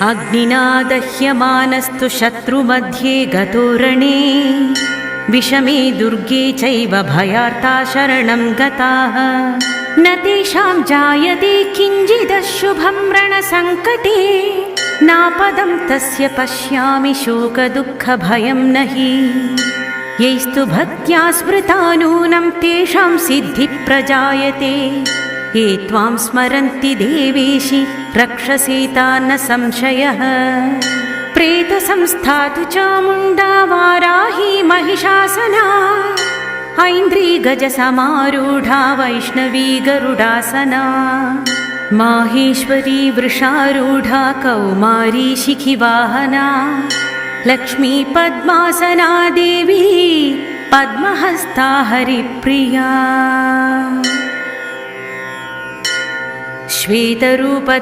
अग्निना दह्यमानस्तु शत्रुमध्ये गतो रणे विषमे दुर्गे चैव भयार्ता शरणं गताः न तेषां जायते किञ्चिदशुभं रणसङ्कटे नापदं तस्य पश्यामि शोकदुःखभयं न हि यैस्तु भक्त्या स्मृता नूनं तेषां सिद्धिप्रजायते ये त्वां स्मरन्ति देवेशि रक्षसेता न संशयः प्रेतसंस्था तु चामुण्डा वाराही महिषासना ऐन्द्री गजसमारूढा वैष्णवी गरुडासना माहेश्वरी वृषारूढा कौमारी शिखिवाहना लक्ष्मी पद्मासना देवी पद्महस्ता हरिप्रिया श्वेतरूप